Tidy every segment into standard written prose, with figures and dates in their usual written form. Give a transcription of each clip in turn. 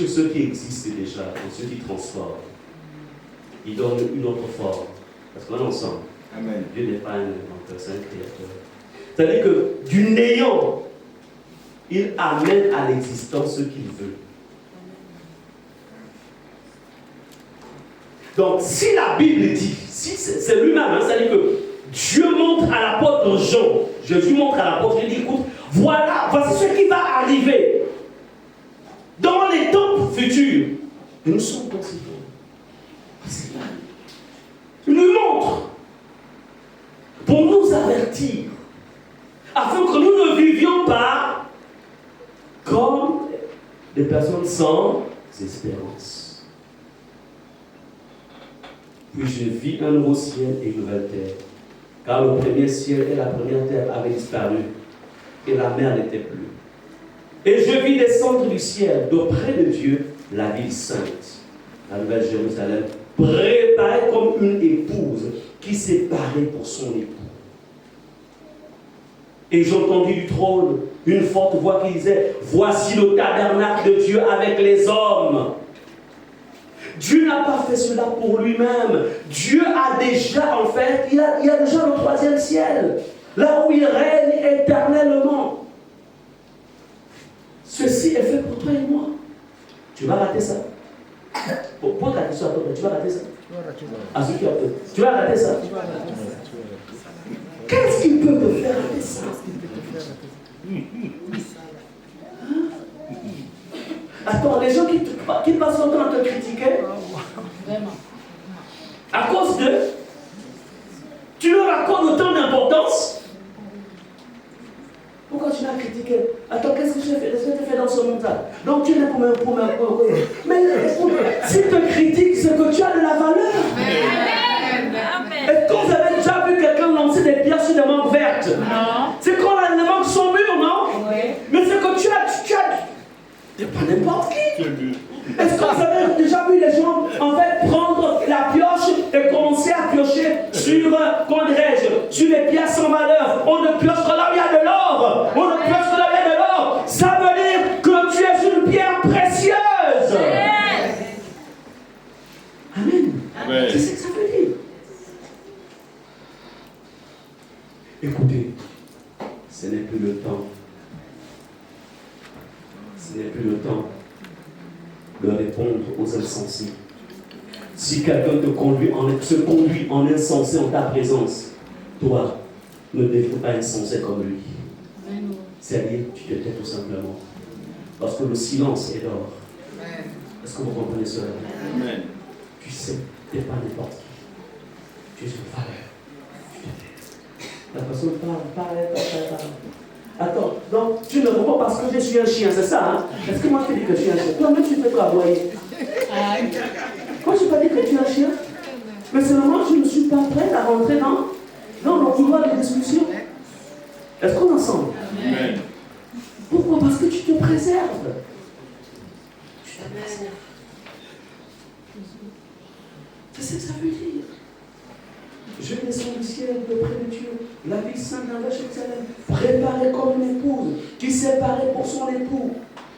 sur ce qui existe déjà, et ce qui transforme. Il donne une autre forme. Parce qu'on est ensemble. Amen. Dieu n'est pas un inventeur, c'est un créateur. C'est-à-dire que du néant, il amène à l'existence ce qu'il veut. Donc, si la Bible dit, si c'est lui-même, hein, c'est-à-dire que Dieu montre à l'apôtre Jean, Jésus montre à l'apôtre, il dit, écoute, voilà, voici ce qui va arriver dans les temps futurs. Et nous sommes conscients. Il nous montre pour nous avertir, afin que nous ne vivions pas comme des personnes sans espérance. Puis je vis un nouveau ciel et une nouvelle terre, car le premier ciel et la première terre avaient disparu, et la mer n'était plus. Et je vis descendre du ciel, d'auprès de Dieu, la ville sainte, la nouvelle Jérusalem, préparée comme une épouse qui s'est parée pour son époux. Et j'entendis du trône une forte voix qui disait, voici le tabernacle de Dieu avec les hommes. Dieu n'a pas fait cela pour lui-même. Dieu a déjà, en fait, il y a déjà le troisième ciel, là où il règne éternellement. Ceci est fait pour toi et moi. Tu vas rater ça. Pose la question à toi, tu vas rater ça. À ceux qui ont peur. Tu vas rater ça. Qu'est-ce qu'il peut te faire rater ça? Attends, les gens qui passent leur temps à te critiquer, à cause de, tu leur accordes autant d'importance. Pourquoi tu m'as critiqué? Attends, qu'est-ce que tu fais dans ce monde-là? Donc tu es là pour me... Mais si tu te critiques, c'est que tu as de la valeur. Est-ce que vous avez déjà vu quelqu'un lancer des pierres sur des mangues vertes? Non. C'est quand les mangues sont mûres, non? Oui. Mais c'est que tu as... C'est pas n'importe qui. Est-ce que vous avez déjà vu les gens, en fait, prendre la pioche et commencer à piocher sur, comment dirais-je, sur les pierres sans valeur? On ne pioche que là où il y a de l'or. On ne pioche que là où il y a de l'or. Ça veut dire que tu es une pierre précieuse. Amen. Amen. C'est ce que ça veut dire. Écoutez, ce n'est plus le temps. Ce n'est plus le temps de répondre aux insensés. Si quelqu'un se conduit en insensé en ta présence, toi, ne deviens pas insensé comme lui. C'est-à-dire, tu te tais tout simplement. Parce que le silence est l'or. Est-ce que vous comprenez cela? Amen. Tu sais, tu n'es pas n'importe qui. Tu es une valeur. Tu te tais. La personne parle. Attends, donc tu ne comprends pas parce que je suis un chien, c'est ça, hein? Est-ce que moi je te dis que je suis un chien? Toi-même tu peux te aboyer. Moi je n'ai pas dit que tu es un chien. Mais seulement je ne suis pas prête à rentrer dans le couloir de discussion. Est-ce qu'on est ensemble? Amen. Pourquoi? Parce que tu te préserves. Tu te préserves. C'est ce que ça veut dire. Je descends du ciel de près de Dieu, la ville sainte dans la Jérusalem, préparée comme une épouse, qui s'est parée pour son époux.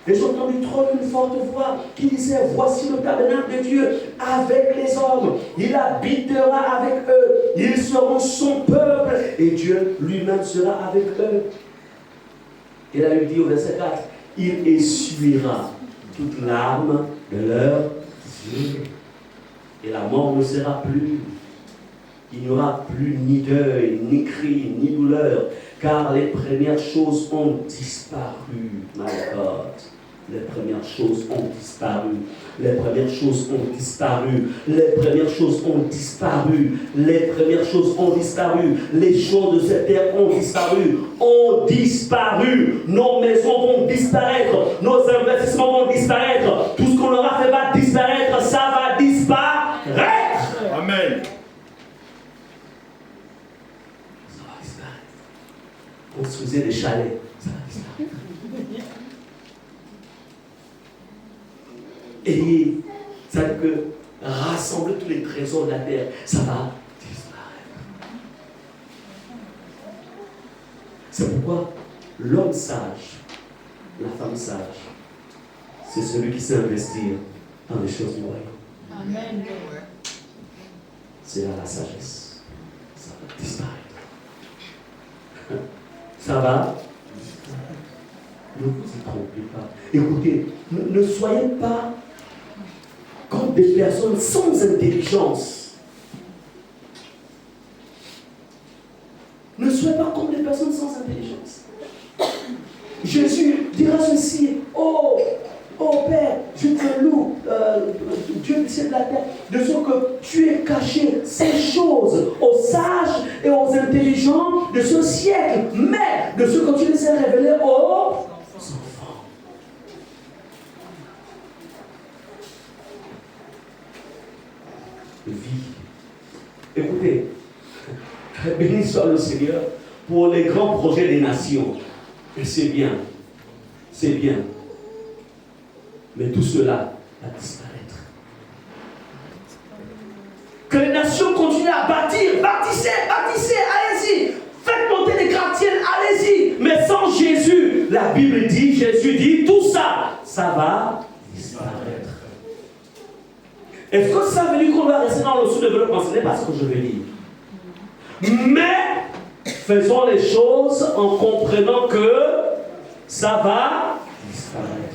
Et j'entends du trône une forte voix qui disait, voici le tabernacle de Dieu avec les hommes. Il habitera avec eux. Ils seront son peuple. Et Dieu lui-même sera avec eux. Et là, il dit au verset 4, il essuiera toute larme de leurs yeux. Et la mort ne sera plus. Il n'y aura plus ni deuil, ni cri, ni douleur, car les premières choses ont disparu. My God. Les premières choses ont disparu. Les premières choses ont disparu. Les premières choses ont disparu. Les premières choses ont disparu. Les choses de cette terre ont disparu. Ont disparu. Nos maisons vont disparaître. Nos investissements vont disparaître. Tout ce qu'on aura fait va disparaître. Ça va disparaître. Amen. Construisez des chalets, ça va disparaître. Et ça veut dire que rassembler tous les trésors de la terre, ça va disparaître. C'est pourquoi l'homme sage, la femme sage, c'est celui qui sait investir dans les choses du royaume. Amen. C'est là la sagesse. Ça va disparaître. Ça va. Ne vous y trompez pas. Écoutez, ne soyez pas comme des personnes sans intelligence. Ne soyez pas comme des personnes sans intelligence. Jésus dira ceci: oh Père, je te loue, Dieu du ciel de la terre, de ce que tu es caché ces choses aux sages et aux intelligents de ce siècle, mais de ce que tu les as révélés aux enfants. Vie. Écoutez, béni soit le Seigneur pour les grands projets des nations. Et c'est bien. C'est bien. Mais tout cela va disparaître. Que les nations continuent à bâtir. Bâtissez, allez-y. Faites monter des gratte-ciels, allez-y. Mais sans Jésus, la Bible dit, Jésus dit, tout ça, ça va disparaître. Est-ce que ça veut dire qu'on va rester dans le sous-développement? Ce n'est pas ce que je veux dire. Mais faisons les choses en comprenant que ça va disparaître.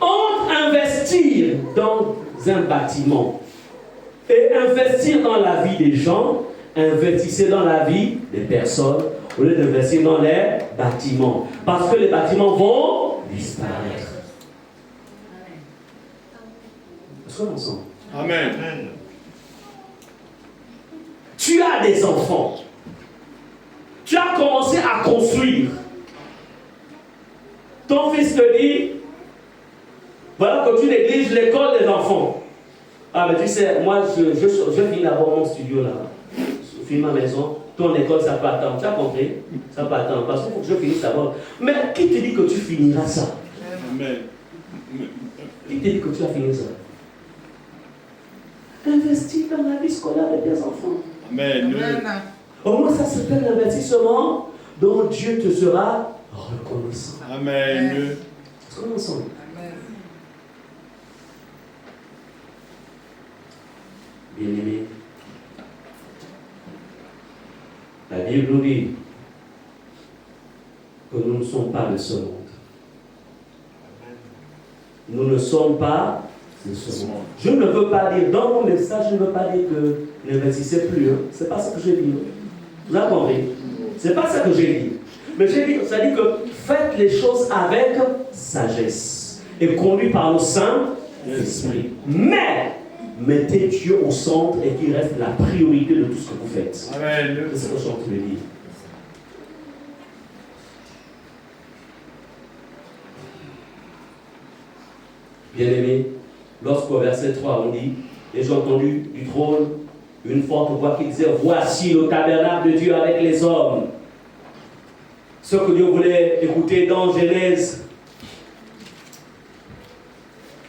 Entre investir dans un bâtiment et investir dans la vie des gens, investissez dans la vie des personnes au lieu d'investir dans les bâtiments. Parce que les bâtiments vont disparaître. Est-ce qu'on est ensemble? Amen. Tu as des enfants. Tu as commencé à construire. Ton fils te dit, voilà que tu négliges l'école des enfants. Ah mais tu sais, moi je finis d'abord mon studio là. Je finis ma maison. Ton école ça peut attendre. Tu as compris? Ça peut attendre. Parce qu'il faut que je finisse d'abord. Mais qui te dit que tu finiras ça? Amen. Qui te dit que tu vas finir ça? Investis dans la vie scolaire de tes enfants. Amen. Au moins, ça s'appelle l'investissement dont Dieu te sera reconnaissant. Amen. Est-ce qu'on est ensemble? Bien-aimés, la Bible nous dit que nous ne sommes pas de ce monde. Nous ne sommes pas de ce monde. Je ne veux pas dire, dans mon message, je ne veux pas dire que n'investissez plus. Hein. Ce n'est pas ce que j'ai dit. Vous avez compris? Ce n'est pas ce que j'ai dit. Mais j'ai dit, ça dit que faites les choses avec sagesse et conduit par le Saint-Esprit. Mais mettez Dieu au centre et qu'il reste la priorité de tout ce que vous faites. Amen. C'est ce que je suis en train de dire. Bien-aimés, lorsqu'au verset 3 on dit, et j'ai entendu du trône une forte voix qui disait, voici le tabernacle de Dieu avec les hommes. Ce que Dieu voulait écouter dans Genèse,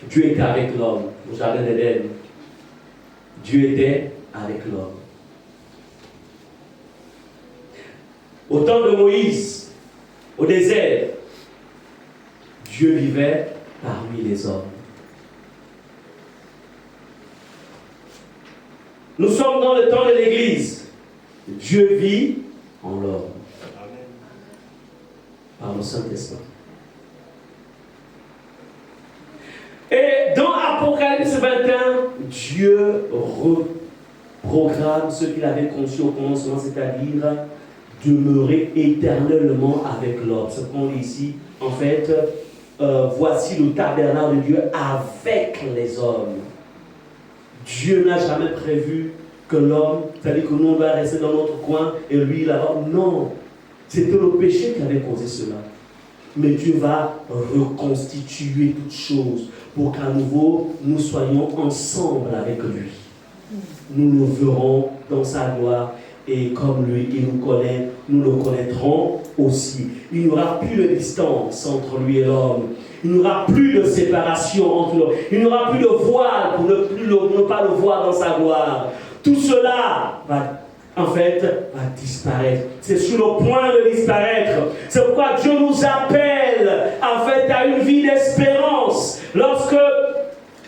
Dieu était avec l'homme au jardin d'Éden. Dieu était avec l'homme. Au temps de Moïse, au désert, Dieu vivait parmi les hommes. Nous sommes dans le temps de l'Église. Dieu vit en l'homme. Par le Saint-Esprit. Et dans Apocalypse 21, Dieu reprogramme ce qu'il avait conçu au commencement, c'est-à-dire demeurer éternellement avec l'homme. Ce qu'on dit ici, en fait, voici le tabernacle de Dieu avec les hommes. Dieu n'a jamais prévu que l'homme, c'est-à-dire que nous on va rester dans notre coin et lui là-bas. Non, c'était le péché qui avait causé cela. Mais Dieu va reconstituer toutes choses pour qu'à nouveau nous soyons ensemble avec lui. Nous le verrons dans sa gloire et comme lui, il nous connaît, nous le connaîtrons aussi. Il n'y aura plus de distance entre lui et l'homme. Il n'y aura plus de séparation entre l'homme. Il n'y aura plus de voile pour ne pas le voir dans sa gloire. Tout cela va en fait, va disparaître. C'est sur le point de disparaître. C'est pourquoi Dieu nous appelle, en fait, à une vie d'espérance. Lorsque,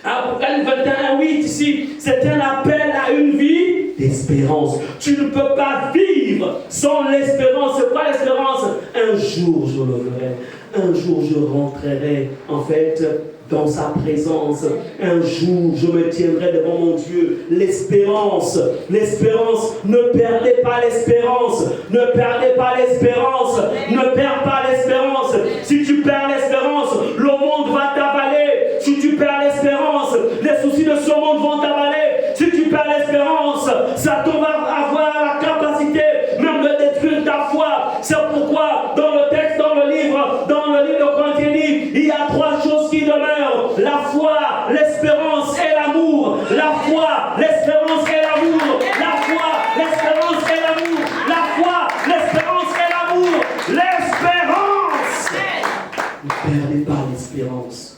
Apocalypse 21:8 ici, c'est un appel à une vie d'espérance. Tu ne peux pas vivre sans l'espérance. C'est quoi l'espérance? Un jour je le verrai. Un jour je rentrerai, en fait, dans sa présence. Un jour, je me tiendrai devant mon Dieu. L'espérance, l'espérance, ne perdez pas l'espérance. Ne perdez pas l'espérance. Ne perds pas l'espérance. Si tu perds l'espérance, le monde va t'avaler. Si tu perds l'espérance, les soucis de ce monde vont t'avaler. Si tu perds l'espérance, Satan va avoir la capacité même de détruire ta foi. C'est pourquoi, dans le texte, dans le livre de Corinthiens, il y a 3 choses qui demeurent: la foi, l'espérance et l'amour. La foi, l'espérance et l'amour. La foi, l'espérance et l'amour. La foi, l'espérance et l'amour. L'espérance. Ne perdez pas l'espérance.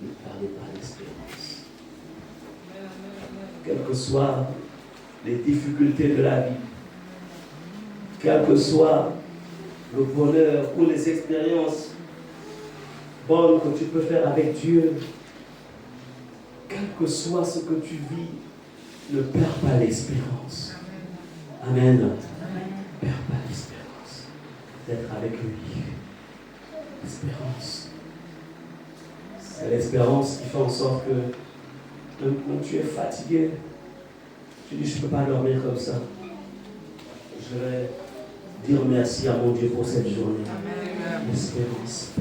Ne perdez pas l'espérance. Quelles que soient les difficultés de la vie, quel que soit le bonheur ou les expériences bonnes que tu peux faire avec Dieu, quel que soit ce que tu vis, ne perds pas l'espérance. Amen. Ne perds pas l'espérance d'être avec lui. L'espérance. C'est l'espérance qui fait en sorte que même quand tu es fatigué, tu dis: je ne peux pas dormir comme ça. Je vais dire merci à mon Dieu pour cette journée. L'espérance.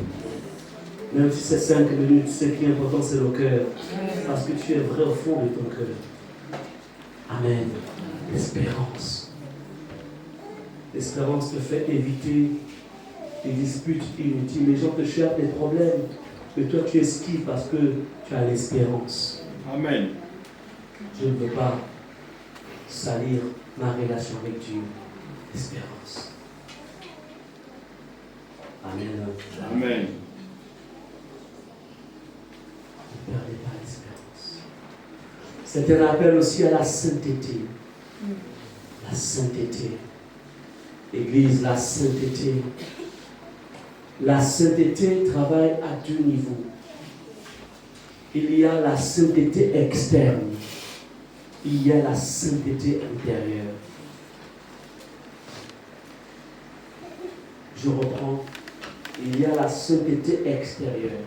Même si c'est 5 minutes, ce qui est important, c'est le cœur. Parce que tu es vrai au fond de ton cœur. Amen. L'espérance. L'espérance te fait éviter des disputes inutiles. Les gens te cherchent des problèmes, mais toi tu esquives parce que tu as l'espérance. Amen. Je ne veux pas salir ma relation avec Dieu. L'espérance. Amen. Amen. Ne perdez pas l'espérance. C'est un appel aussi à la sainteté. La sainteté. Église, la sainteté. La sainteté travaille à 2 niveaux. Il y a la sainteté externe. Il y a la sainteté intérieure. Je reprends. Il y a la sainteté extérieure.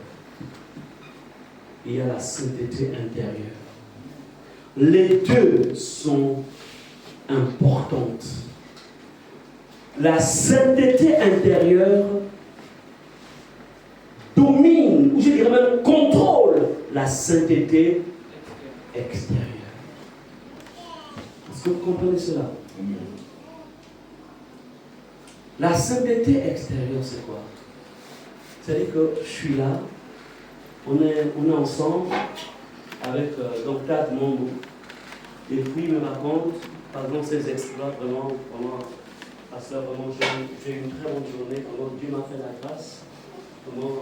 Il y a la sainteté intérieure. Les deux sont importantes. La sainteté intérieure domine, ou je dirais même contrôle, la sainteté extérieure. Est-ce que vous comprenez cela? La sainteté extérieure, c'est quoi? C'est-à-dire que je suis là, on est ensemble avec donc 4 membres, et puis il me raconte, par exemple, ses exploits, vraiment, parce que vraiment, j'ai eu une très bonne journée, vraiment, Dieu m'a fait la grâce, vraiment,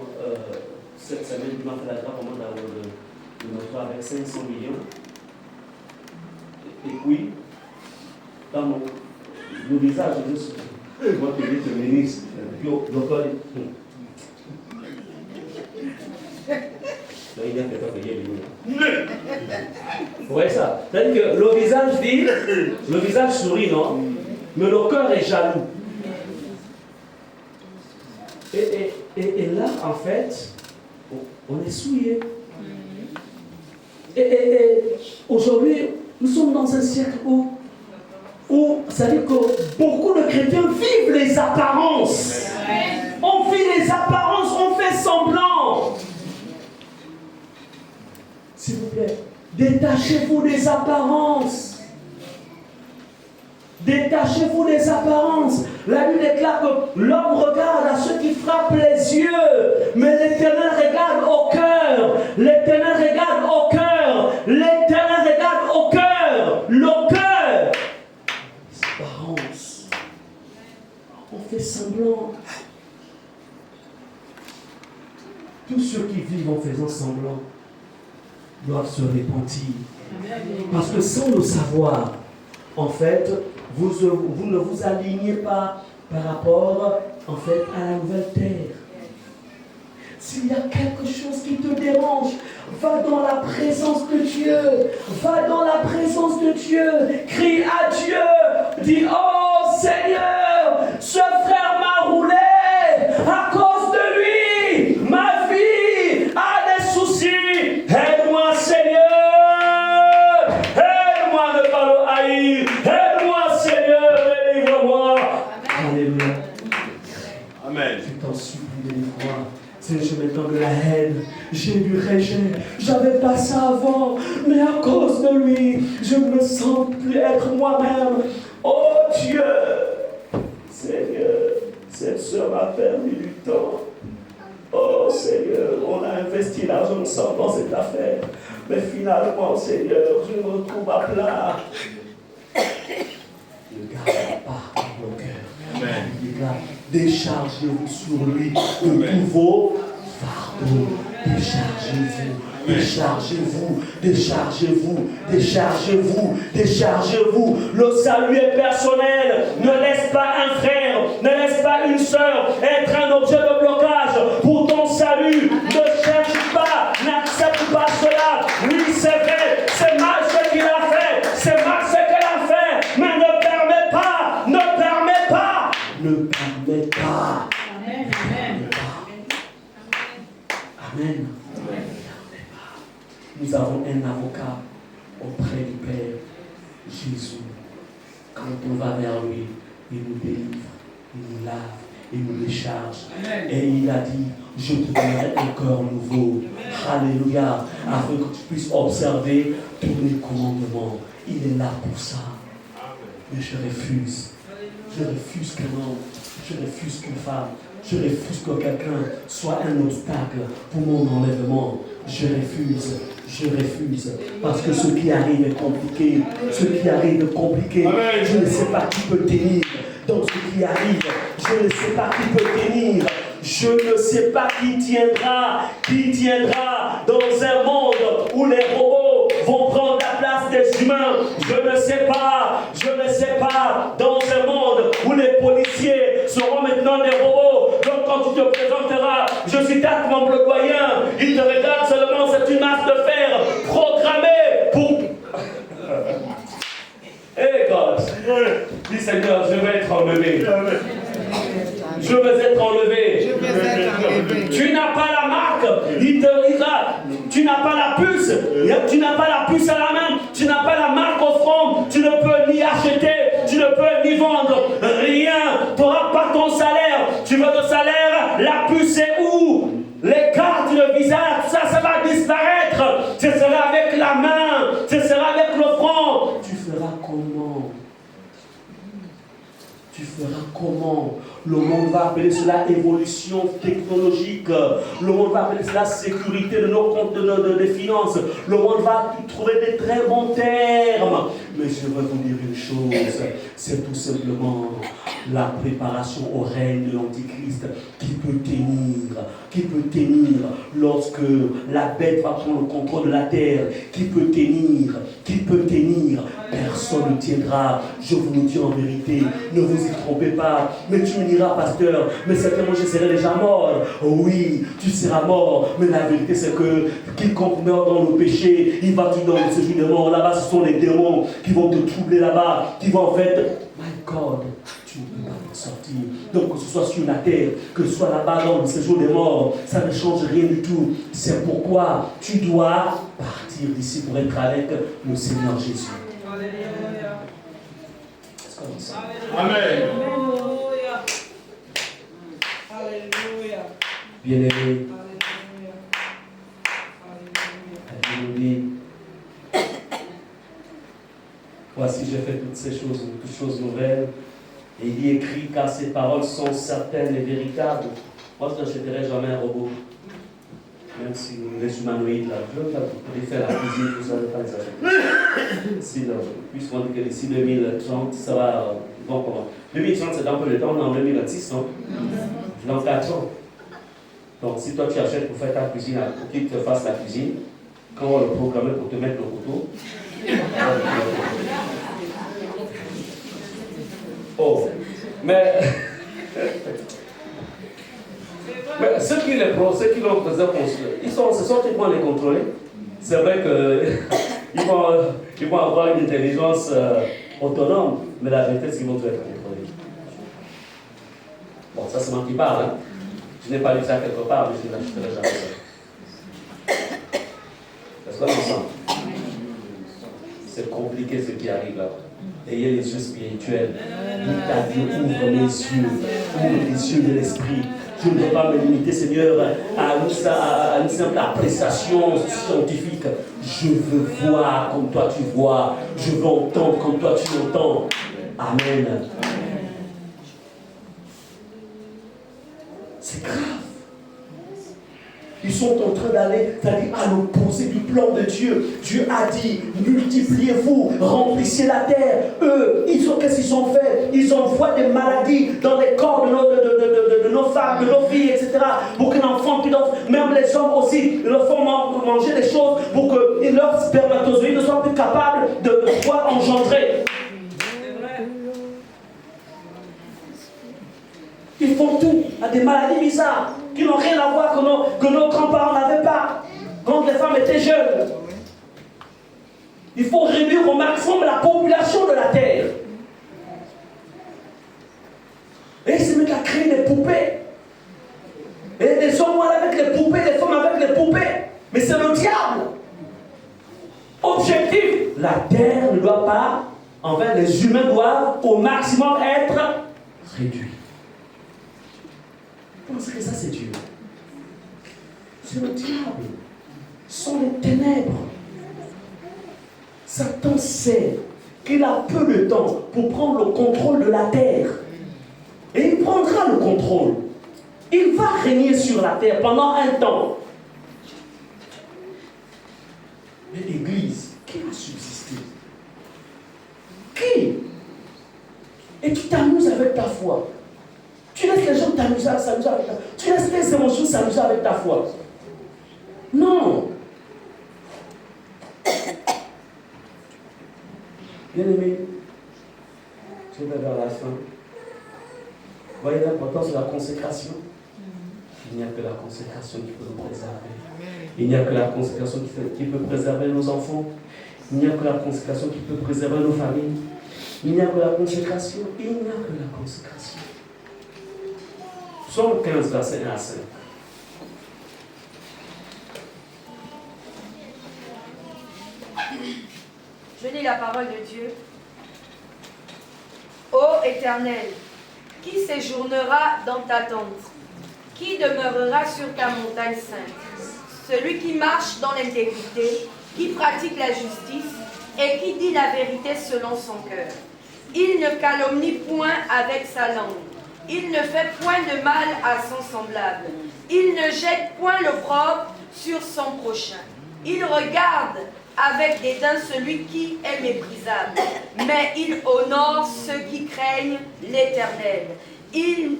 cette semaine, Dieu m'a fait la grâce, vraiment, de me faire avec 500 millions, et puis, dans le visage de ce moi qui dis le ministre, puis le col. Là, il y a quelqu'un qui est vous voyez ça? C'est-à-dire que le visage dit, le visage sourit, non? Mais le cœur est jaloux. Et là, en fait, on est souillé. Et aujourd'hui, nous sommes dans un siècle où c'est-à-dire que beaucoup de chrétiens vivent les apparences. On vit les apparences, on fait semblant. S'il vous plaît, détachez-vous des apparences. Détachez-vous des apparences. La Bible déclare que l'homme regarde à ceux qui frappent les yeux, mais l'Éternel regarde au cœur. L'Éternel regarde au cœur. L'Éternel regarde au cœur. Le cœur. Apparence. On fait semblant. Tous ceux qui vivent en faisant semblant doivent se repentir. Parce que sans le savoir, en fait, vous ne vous alignez pas par rapport, en fait, à la nouvelle terre. S'il y a quelque chose qui te dérange, va dans la présence de Dieu. Va dans la présence de Dieu. Crie à Dieu. Dis, oh Seigneur, ce frère m'a roulé. À cause de lui, ma vie a des soucis. Aide-moi, Seigneur. Aide-moi à ne pas le haïr. Aide-moi, Seigneur, délivre-moi. Alléluia. Amen. Je t'en supplie, délivre-moi. Seigneur, je m'étends de la haine, j'ai du rejet, j'avais pas ça avant, mais à cause de lui, je ne me sens plus être moi-même. Oh Dieu, Seigneur, cette soeur m'a perdu du temps. Oh Seigneur, on a investi l'argent ensemble dans cette affaire, mais finalement, Seigneur, je me retrouve à plat. Ne gardez pas dans mon cœur. Amen. Déchargez-vous sur lui de tous vos fardeaux. Déchargez-vous, déchargez-vous, déchargez-vous, déchargez-vous, déchargez-vous. Le salut est personnel. Ne laisse pas un frère, ne laisse pas une sœur être un objet de blocage pour ton salut. Ne cherche pas, n'accepte pas cela. Oui, c'est vrai, c'est mal ce qu'il a fait, c'est mal ce qu'elle a fait, mais ne permets pas, ne permets pas. Ne permets pas. Amen. Amen. Amen. Nous avons un avocat auprès du Père, Jésus. Quand on va vers lui, il nous délivre, il nous lave, il nous décharge. Et il a dit, je te donnerai un cœur nouveau. Alléluia. Afin que tu puisses observer tous les commandements. Il est là pour ça. Mais je refuse. Je refuse qu'un homme, je refuse qu'une femme, je refuse que quelqu'un soit un obstacle pour mon enlèvement. Je refuse. Parce que ce qui arrive est compliqué. Ce qui arrive est compliqué. Je ne sais pas qui peut tenir dans ce qui arrive. Je ne sais pas qui peut tenir. Je ne sais pas qui tiendra dans un monde où les robots vont prendre la place des humains. Je ne sais pas, dans un monde où les policiers seront maintenant des robots. Donc quand tu te présenteras, je suis mon doyen, il te regarde seulement, c'est une masse de fer programmée pour... Hey God, dis Seigneur, je vais être enlevé. Je vais être enlevé. Tu n'as pas la marque. Il te dira, tu n'as pas la puce. Tu n'as pas la puce à la main. Tu n'as pas la marque au front. Tu ne peux ni acheter. Tu ne peux ni vendre. Rien. Tu n'auras pas ton salaire. Tu veux le salaire. La puce est où? Les cartes, le visage, ça va disparaître. Ce sera avec la main. Ce sera avec le front. Tu feras comment? Tu feras comment? Le monde va appeler cela évolution technologique. Le monde va appeler cela sécurité de nos comptes, des finances. Le monde va trouver des très bons termes. Mais je veux vous dire une chose, c'est tout simplement la préparation au règne de l'Antichrist qui peut tenir lorsque la bête va prendre le contrôle de la terre, qui peut tenir, personne ne tiendra. Je vous le dis en vérité, ne vous y trompez pas. Mais tu me diras, pasteur, mais certainement je serai déjà mort. Oui, tu seras mort, mais la vérité c'est que quiconque meurt dans le péché, il va tout dans le séjour des morts. Là-bas, ce sont les démons qui vont te troubler là-bas, qui vont en fait, my God, tu ne peux pas t'en sortir. Donc que ce soit sur la terre, que ce soit là-bas dans le séjour des morts, ça ne change rien du tout. C'est pourquoi tu dois partir d'ici pour être avec le Seigneur Jésus. Alléluia. Amen. Alléluia. Bien-aimé. Alléluia. Voici, j'ai fait toutes ces choses nouvelles. Et il y est écrit, car ces paroles sont certaines et véritables. Moi, je n'achèterai jamais un robot. Même si les humanoïdes, là, je vais faire la cuisine, tout ça, je ne vais pas les acheter. Si, là, puisqu'on dit que d'ici 2030, ça va. Donc, 2030, c'est dans peu de temps, on est en 2026, non? Dans 4 ans. Donc, si toi tu achètes pour faire ta cuisine, pour qu'il te fasse la cuisine, quand on va le programmer pour te mettre le couteau, Oh, mais ceux qui l'ont ils sont pour les contrôler. C'est vrai qu'ils vont avoir une intelligence autonome, mais la vérité, c'est qu'ils vont tout être contrôlés. Bon, ça c'est moi qui parle. Hein. Je n'ai pas lu ça quelque part, mais je n'achèterai jamais ça. Est-ce qu'on est ensemble? C'est compliqué ce qui arrive là. Ayez les yeux spirituels. Dites à Dieu, ouvre mes yeux de l'esprit. Je ne veux pas me limiter, Seigneur, à une simple appréciation scientifique. Je veux voir comme toi tu vois. Je veux entendre comme toi tu entends. Amen. C'est grave. Ils sont en train d'aller, c'est-à-dire à l'opposé du plan de Dieu. Dieu a dit, multipliez-vous, remplissez la terre. Eux, qu'est-ce qu'ils ont fait? Ils envoient des maladies dans les corps de nos femmes, de nos filles, etc. Pour que l'enfant, même les hommes aussi, leur font manger des choses pour que leurs spermatozoïdes ne soient plus capables de pouvoir engendrer. Ils font tout à des maladies bizarres qui n'ont rien à voir que nos grands-parents n'avaient pas quand les femmes étaient jeunes. Il faut réduire au maximum la population de la terre. Et ils se mettent à créer des poupées. Et des hommes avec les poupées, des femmes avec les poupées. Mais c'est le diable. Objectif, la terre ne doit pas, enfin les humains doivent au maximum être réduits. Pensez que ça c'est Dieu. C'est le diable. Ce sont les ténèbres. Satan sait qu'il a peu de temps pour prendre le contrôle de la terre. Et il prendra le contrôle. Il va régner sur la terre pendant un temps. Mais l'Église, qui va subsister? Qui? Et tu t'amuses avec ta foi. Tu laisses les gens s'amuser avec ta foi. Tu laisses les émotions s'amuser avec ta foi. Non. Bien-aimé, je vais vers la fin. Voyez l'importance de la consécration. Il n'y a que la consécration qui peut nous préserver. Il n'y a que la consécration qui peut préserver nos enfants. Il n'y a que la consécration qui peut préserver nos familles. Il n'y a que la consécration. Il n'y a que la consécration. Psaume 15, verset 1 à 5. Je lis la parole de Dieu. Ô Éternel, qui séjournera dans ta tente? Qui demeurera sur ta montagne sainte? Celui qui marche dans l'intégrité, qui pratique la justice et qui dit la vérité selon son cœur. Il ne calomnie point avec sa langue. Il ne fait point de mal à son semblable. Il ne jette point l'opprobre sur son prochain. Il regarde avec dédain celui qui est méprisable. Mais il honore ceux qui craignent l'Éternel. Il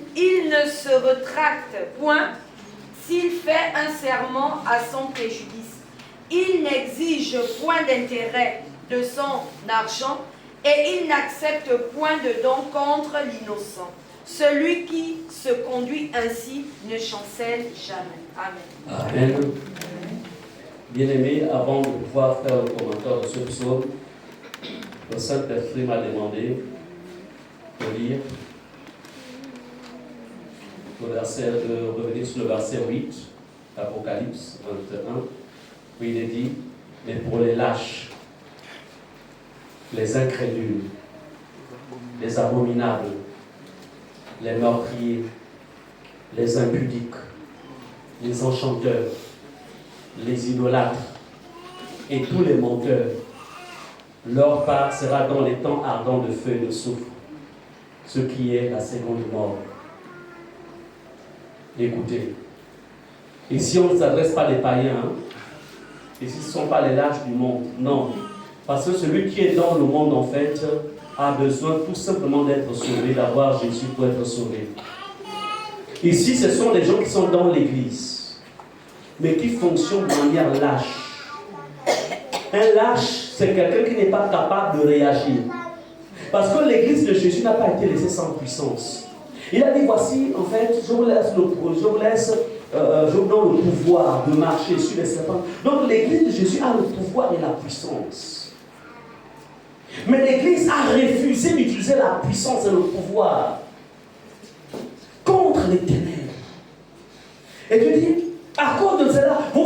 ne se rétracte point s'il fait un serment à son préjudice. Il n'exige point d'intérêt de son argent et il n'accepte point de don contre l'innocent. Celui qui se conduit ainsi ne chancelle jamais. Amen. Amen. Bien-aimé, avant de pouvoir faire le commentaire de ce psaume, le Saint-Esprit m'a demandé de lire de revenir sur le verset 8, Apocalypse 21, où il est dit, mais pour les lâches, les incrédules, les abominables, les meurtriers, les impudiques, les enchanteurs, les idolâtres et tous les menteurs, leur part sera dans les temps ardents de feu et de soufre, ce qui est la seconde mort. Écoutez, ici on ne s'adresse pas des païens, hein? Ici ce ne sont pas les lâches du monde, non. Parce que celui qui est dans le monde en fait a besoin tout simplement d'être sauvé, d'avoir Jésus pour être sauvé. Ici ce sont les gens qui sont dans l'église, mais qui fonctionnent de manière lâche. Un lâche, c'est quelqu'un qui n'est pas capable de réagir. Parce que l'église de Jésus n'a pas été laissée sans puissance. Il a dit, voici, en fait, je vous donne le pouvoir de marcher sur les serpents. Donc l'église de Jésus a le pouvoir et la puissance. Mais l'église a refusé d'utiliser la puissance et le pouvoir contre les ténèbres. Et tu dis, à cause de cela, vous